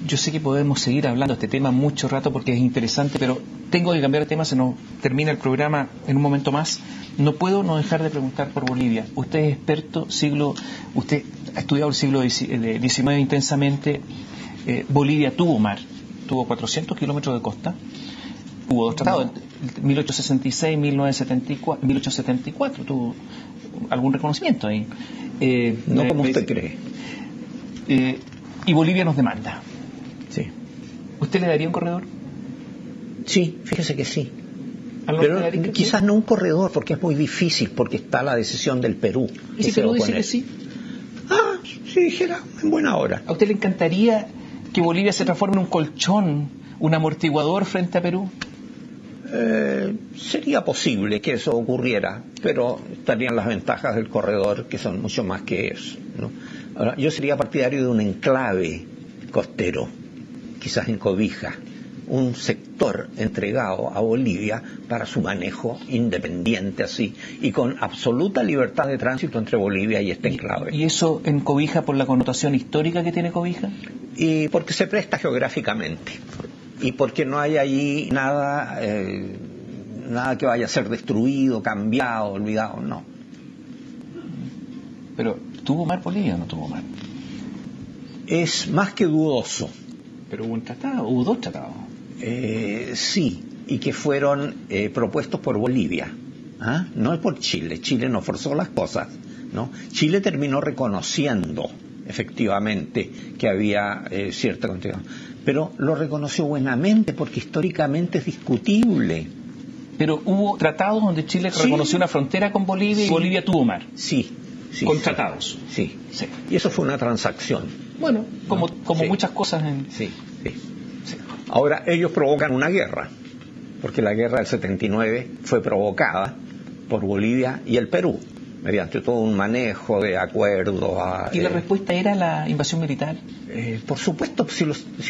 Yo sé que podemos seguir hablando de este tema mucho rato porque es interesante, pero tengo que cambiar de tema, se nos termina el programa en un momento más. No puedo no dejar de preguntar por Bolivia. Usted es experto, usted ha estudiado el siglo XIX intensamente. Bolivia tuvo mar, tuvo 400 kilómetros de costa, hubo dos tratados, 1866, 1974, 1874, tuvo algún reconocimiento ahí. No como usted cree. Y Bolivia nos demanda. Sí. ¿Usted le daría un corredor? Sí, fíjese que sí. Pero quizás no un corredor, porque es muy difícil, porque está la decisión del Perú. ¿Y si Perú dice que sí? Si dijera, en buena hora. ¿A usted le encantaría que Bolivia se transforme en un colchón, un amortiguador frente a Perú? Sería posible que eso ocurriera, pero estarían las ventajas del corredor, que son mucho más que eso, ¿no? Ahora, yo sería partidario de un enclave costero, quizás en Cobija, un sector entregado a Bolivia para su manejo independiente así, y con absoluta libertad de tránsito entre Bolivia y este enclave. ¿Y eso en Cobija por la connotación histórica que tiene Cobija? Y porque se presta geográficamente, y porque no hay allí nada que vaya a ser destruido, cambiado, olvidado, no. Pero, ¿tuvo mar Bolivia o no tuvo mar? Es más que dudoso. Pero hubo un tratado, hubo dos tratados. Sí, y que fueron propuestos por Bolivia, no por Chile. Chile no forzó las cosas, ¿no? Chile terminó reconociendo efectivamente que había cierta cantidad, pero lo reconoció buenamente porque históricamente es discutible. Pero hubo tratados donde Chile reconoció una frontera con Bolivia y Bolivia tuvo mar. Sí. Con tratados. Sí. Y eso fue una transacción. Bueno, como muchas cosas en... Sí. Ahora, ellos provocan una guerra, porque la guerra del 79 fue provocada por Bolivia y el Perú, mediante todo un manejo de acuerdos. ¿Y la respuesta era la invasión militar? Por supuesto, si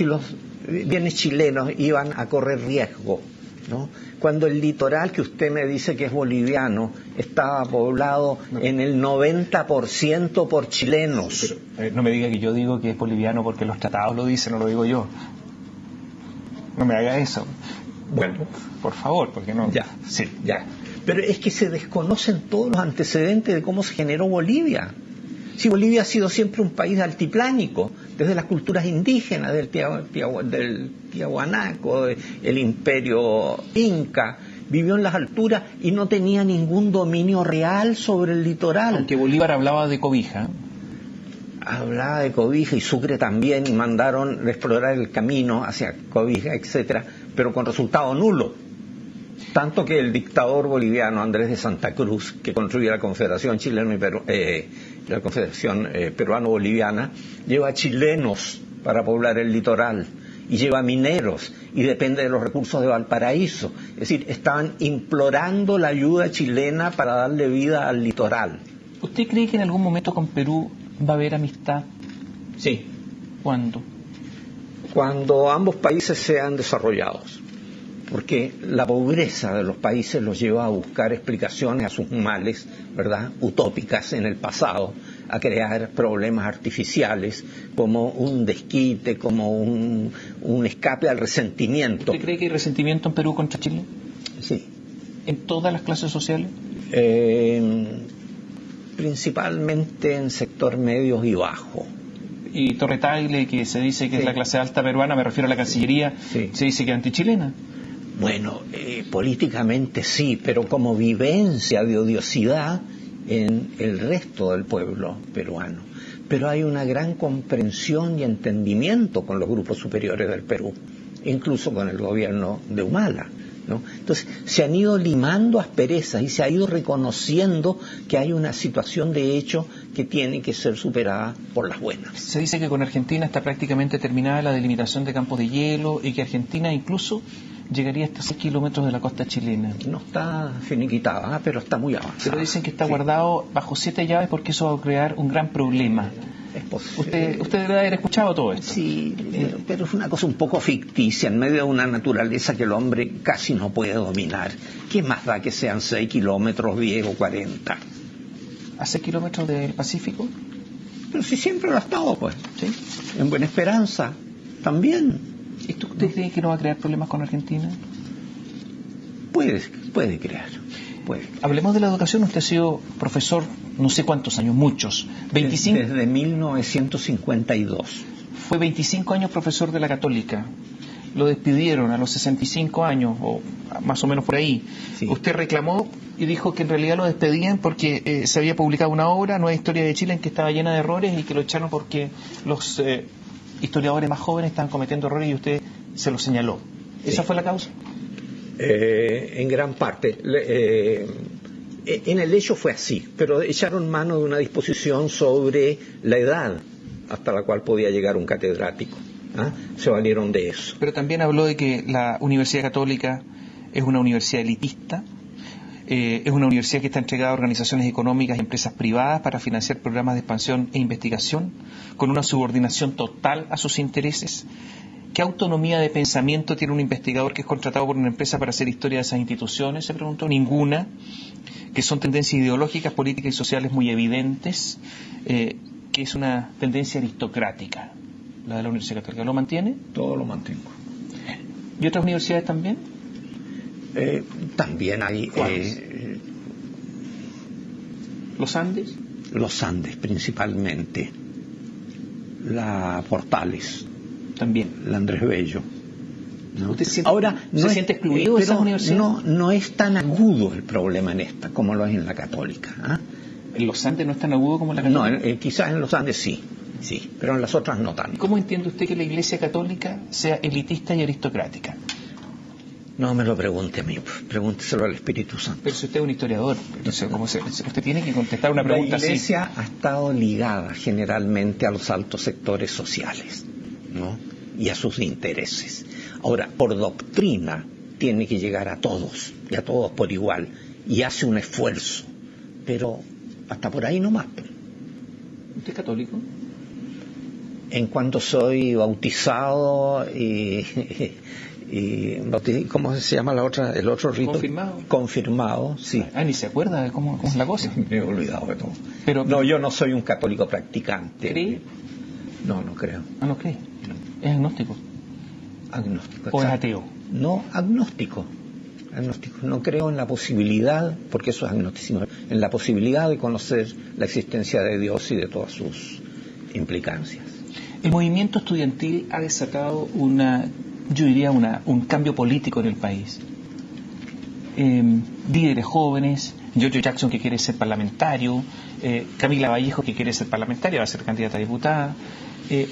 los bienes chilenos iban a correr riesgo, ¿no? Cuando el litoral que usted me dice que es boliviano estaba poblado en el 90% por chilenos. Pero, no me diga que yo digo que es boliviano porque los tratados lo dicen, no lo digo yo. No me haga eso. Bueno, por favor, porque no. Ya. Pero es que se desconocen todos los antecedentes de cómo se generó Bolivia. Si Bolivia ha sido siempre un país altiplánico, desde las culturas indígenas, del Tiahuanaco, el imperio inca, vivió en las alturas y no tenía ningún dominio real sobre el litoral. Aunque Bolívar hablaba de Cobija. Hablaba de Cobija y Sucre también, y mandaron explorar el camino hacia Cobija, etcétera, pero con resultado nulo. Tanto que el dictador boliviano Andrés de Santa Cruz, que construyó la Confederación Chilena y la Confederación Peruano-Boliviana, lleva chilenos para poblar el litoral y lleva mineros y depende de los recursos de Valparaíso. Es decir, estaban implorando la ayuda chilena para darle vida al litoral. ¿Usted cree que en algún momento con Perú va a haber amistad? Sí. ¿Cuándo? Cuando ambos países sean desarrollados. Porque la pobreza de los países los lleva a buscar explicaciones a sus males, ¿verdad?, utópicas en el pasado, a crear problemas artificiales como un desquite, como un escape al resentimiento. ¿Usted cree que hay resentimiento en Perú contra Chile? Sí. ¿En todas las clases sociales? Principalmente en sector medio y bajo. Y Torre Tagle, que se dice que es la clase alta peruana, me refiero a la Cancillería, se dice que es antichilena. Bueno, políticamente sí, pero como vivencia de odiosidad en el resto del pueblo peruano. Pero hay una gran comprensión y entendimiento con los grupos superiores del Perú, incluso con el gobierno de Humala, ¿no? Entonces se han ido limando asperezas y se ha ido reconociendo que hay una situación de hecho que tiene que ser superada por las buenas. Se dice que con Argentina está prácticamente terminada la delimitación de campos de hielo y que Argentina incluso llegaría hasta 6 kilómetros de la costa chilena. No está finiquitada, pero está muy avanzada. Pero dicen que está guardado bajo 7 llaves porque eso va a crear un gran problema. Es posible. Usted debe haber escuchado todo esto. Sí, pero es una cosa un poco ficticia, en medio de una naturaleza que el hombre casi no puede dominar. ¿Qué más da que sean 6 kilómetros, 10 o 40? ¿A 6 kilómetros del Pacífico? Pero si siempre lo ha estado, pues. Sí. En Buena Esperanza, también. ¿Y usted cree que no va a crear problemas con Argentina? Puede crear. Hablemos de la educación. Usted ha sido profesor no sé cuántos años, muchos. 25. Desde 1952. Fue 25 años profesor de la Católica. Lo despidieron a los 65 años, o más o menos por ahí. Sí. Usted reclamó y dijo que en realidad lo despedían porque se había publicado una obra, Nueva Historia de Chile, en que estaba llena de errores y que lo echaron porque los historiadores más jóvenes estaban cometiendo errores y usted se lo señaló. ¿Esa fue la causa? En gran parte. En el hecho fue así, pero echaron mano de una disposición sobre la edad hasta la cual podía llegar un catedrático. Se valieron de eso. Pero también habló de que la Universidad Católica es una universidad elitista, es una universidad que está entregada a organizaciones económicas y empresas privadas para financiar programas de expansión e investigación, con una subordinación total a sus intereses. ¿Qué autonomía de pensamiento tiene un investigador que es contratado por una empresa para hacer historia de esas instituciones? Se preguntó. Ninguna. Que son tendencias ideológicas, políticas y sociales muy evidentes, que es una tendencia aristocrática, la de la Universidad Católica. ¿Lo mantiene? Todo lo mantengo. ¿Y otras universidades también? También hay... ¿Los Andes? Los Andes, principalmente. La Portales. También. La Andrés Bello. ¿No? ¿Usted siente, ahora se siente excluido de esas universidades? No es tan agudo el problema en esta como lo es en la Católica. ¿En los Andes no es tan agudo como en la Católica? No, quizás en los Andes sí, pero en las otras no tanto. ¿Cómo entiende usted que la Iglesia Católica sea elitista y aristocrática? No me lo pregunte a mí, pregúnteselo al Espíritu Santo. Pero si usted es un historiador, entonces, usted tiene que contestar una pregunta así. La Iglesia ha estado ligada generalmente a los altos sectores sociales, ¿no? Y a sus intereses. Ahora, por doctrina, tiene que llegar a todos, y a todos por igual, y hace un esfuerzo, pero hasta por ahí nomás. ¿Usted es católico? En cuanto soy bautizado y ¿cómo se llama el otro rito? Confirmado, sí. Ni se acuerda de cómo es la cosa. Me he olvidado de todo. Pero, no, yo no soy un católico practicante. ¿Cree? No creo. ¿No cree? ¿Es agnóstico? Agnóstico. ¿O es ateo? No, agnóstico. No creo en la posibilidad, porque eso es agnosticismo, en la posibilidad de conocer la existencia de Dios y de todas sus implicancias. El movimiento estudiantil ha desatado un cambio político en el país. Líderes jóvenes, Giorgio Jackson que quiere ser parlamentario, Camila Vallejo que quiere ser parlamentaria, va a ser candidata a diputada,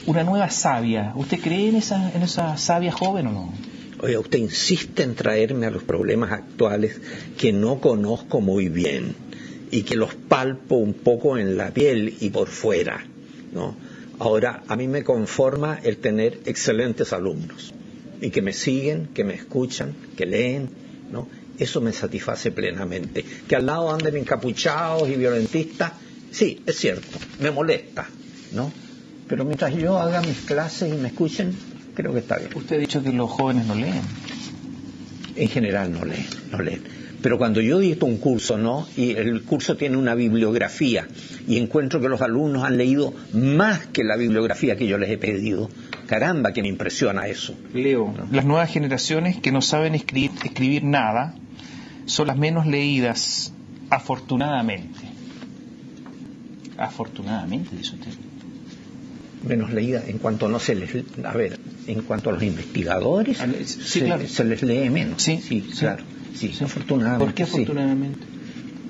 una nueva savia. ¿Usted cree en esa savia joven o no? Oiga, usted insiste en traerme a los problemas actuales que no conozco muy bien y que los palpo un poco en la piel y por fuera, ¿no? Ahora, a mí me conforma el tener excelentes alumnos y que me siguen, que me escuchan, que leen, ¿no? Eso me satisface plenamente. Que al lado anden encapuchados y violentistas, sí, es cierto, me molesta, ¿no? Pero mientras yo haga mis clases y me escuchen, creo que está bien. Usted ha dicho que los jóvenes no leen. En general no leen. Pero cuando yo dicto un curso, ¿no? Y el curso tiene una bibliografía y encuentro que los alumnos han leído más que la bibliografía que yo les he pedido, caramba, que me impresiona eso. Leo, ¿no? Las nuevas generaciones que no saben escribir nada son las menos leídas, afortunadamente. Afortunadamente, dice usted. Menos leídas en cuanto no se les... A ver, en cuanto a los investigadores, sí, claro. Se les lee menos. Sí, claro. Sí, afortunadamente. ¿Por qué afortunadamente? Sí.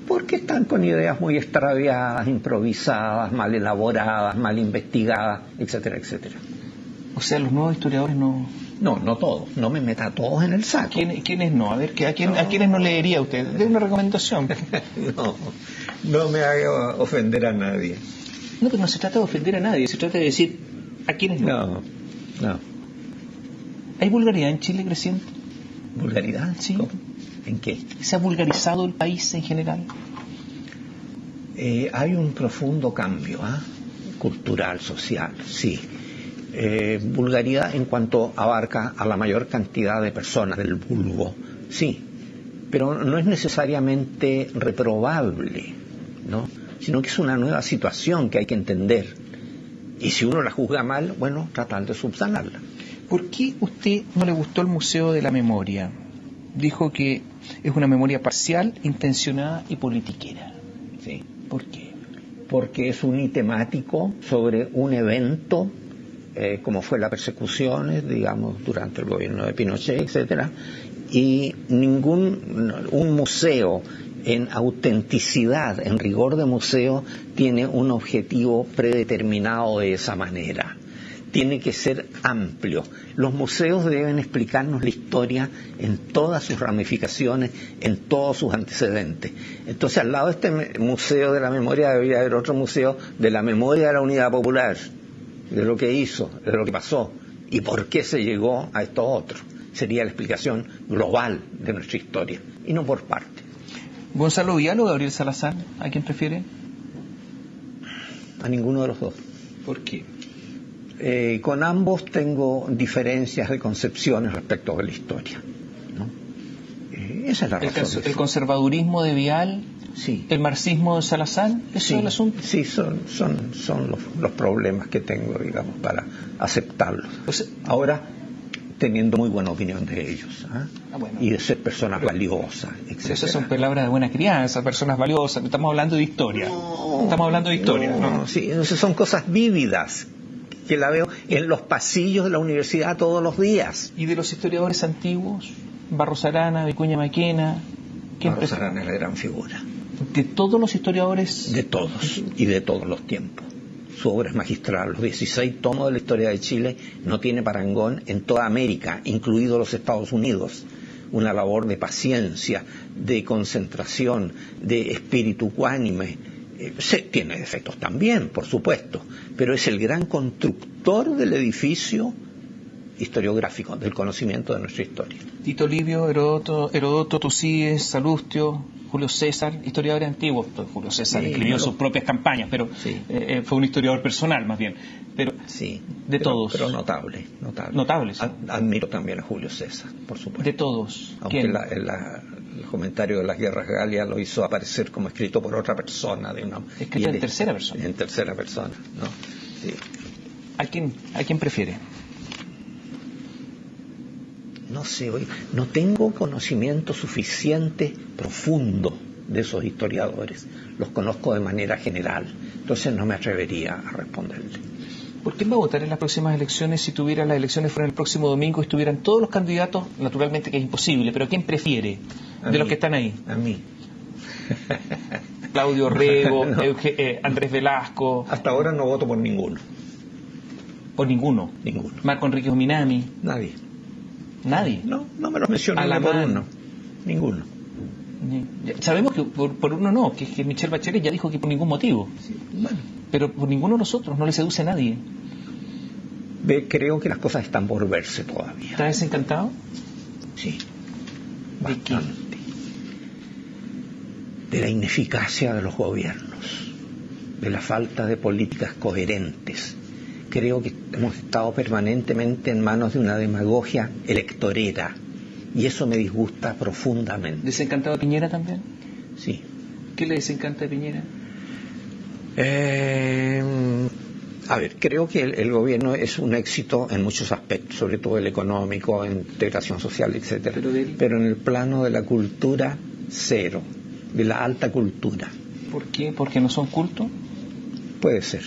Porque están con ideas muy extraviadas, improvisadas, mal elaboradas, mal investigadas, etcétera, etcétera. O sea, los nuevos historiadores no... No, no todos, no me meta a todos en el saco. ¿Quiénes no? A ver, ¿a quiénes no leería usted? Dé una recomendación. No me haga ofender a nadie. No, pero no se trata de ofender a nadie, se trata de decir a quiénes no. No. ¿Hay vulgaridad en Chile creciente? ¿Vulgaridad? Sí. ¿Cómo? ¿En qué? ¿Se ha vulgarizado el país en general? Hay un profundo cambio cultural, social, sí. Vulgaridad en cuanto abarca a la mayor cantidad de personas del vulgo, sí, pero no es necesariamente reprobable, ¿no? Sino que es una nueva situación que hay que entender, y si uno la juzga mal, bueno, tratar de subsanarla. ¿Por qué usted no le gustó el Museo de la Memoria? Dijo que es una memoria parcial, intencionada y politiquera. Sí. ¿Por qué? Porque es unitemático sobre un evento como fue las persecuciones, digamos, durante el gobierno de Pinochet, etcétera, y un museo en autenticidad, en rigor de museo, tiene un objetivo predeterminado de esa manera. Tiene que ser amplio. Los museos deben explicarnos la historia en todas sus ramificaciones, en todos sus antecedentes. Entonces, al lado de este Museo de la Memoria debería haber otro museo de la memoria de la Unidad Popular, de lo que hizo, de lo que pasó y por qué se llegó a esto otro. Sería la explicación global de nuestra historia y no por parte. ¿Gonzalo Vial o Gabriel Salazar? ¿A quién prefiere? A ninguno de los dos. ¿Por qué? Con ambos tengo diferencias de concepciones respecto de la historia, ¿no? Esa es la razón. ¿El conservadurismo de Vial? Sí. ¿El marxismo de Salazar? ¿Eso es el asunto? Sí, son los problemas que tengo, digamos, para aceptarlos. O sea, ahora, teniendo muy buena opinión de ellos, bueno, y de ser personas valiosas, etc. Esas son palabras de buena crianza, personas valiosas. Estamos hablando de historia. Sí, esas son cosas vívidas que la veo en los pasillos de la universidad todos los días. ¿Y de los historiadores antiguos? Barros Arana, Vicuña Maquena. Barros Arana es la gran figura. ¿De todos los historiadores? De todos, y de todos los tiempos. Su obra es magistral. Los 16 tomos de la historia de Chile no tiene parangón en toda América, incluidos los Estados Unidos. Una labor de paciencia, de concentración, de espíritu cuánime. Tiene defectos también, por supuesto, pero es el gran constructor del edificio historiográfico, del conocimiento de nuestra historia. Tito Livio, Heródoto, Tucídides, Salustio, Julio César, historiadores antiguos. Julio César escribió sus propias campañas, pero fue un historiador personal más bien. Pero sí, todos. Pero notable. Notables. Admiro también a Julio César, por supuesto. De todos. Aunque el comentario de las guerras Galias lo hizo aparecer como escrito por otra persona. Escrito en tercera persona. En tercera persona, ¿no? Sí. ¿A quién prefiere? No sé, no tengo conocimiento suficiente, profundo, de esos historiadores. Los conozco de manera general, entonces no me atrevería a responderle. ¿Por quién va a votar en las próximas elecciones si las elecciones fueran el próximo domingo y estuvieran todos los candidatos? Naturalmente que es imposible, pero ¿quién prefiere de los que están ahí? A mí. Claudio Rego, Andrés Velasco. Hasta ahora no voto por ninguno. ¿Por ninguno? Ninguno. Marco Enrique Minami. Nadie. No me lo mencionan por uno. Ninguno. Sabemos que por uno no, que Michelle Bachelet ya dijo que por ningún motivo. Sí, bueno. Pero por ninguno de nosotros, no le seduce a nadie. Creo que las cosas están por verse todavía. ¿Estás desencantado? Sí. ¿De qué? De la ineficacia de los gobiernos, de la falta de políticas coherentes. Creo que hemos estado permanentemente en manos de una demagogia electorera y eso me disgusta profundamente. ¿Desencantado de Piñera también? Sí. ¿Qué le desencanta de Piñera? Creo que el gobierno es un éxito en muchos aspectos, sobre todo el económico, en integración social, etcétera. Pero en el plano de la cultura, cero, de la alta cultura. ¿Por qué? ¿Porque no son cultos? Puede ser.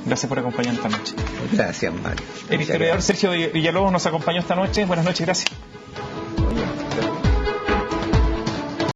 Gracias por acompañarnos esta noche. Gracias, Mario. El historiador Sergio Villalobos nos acompañó esta noche. Buenas noches, gracias.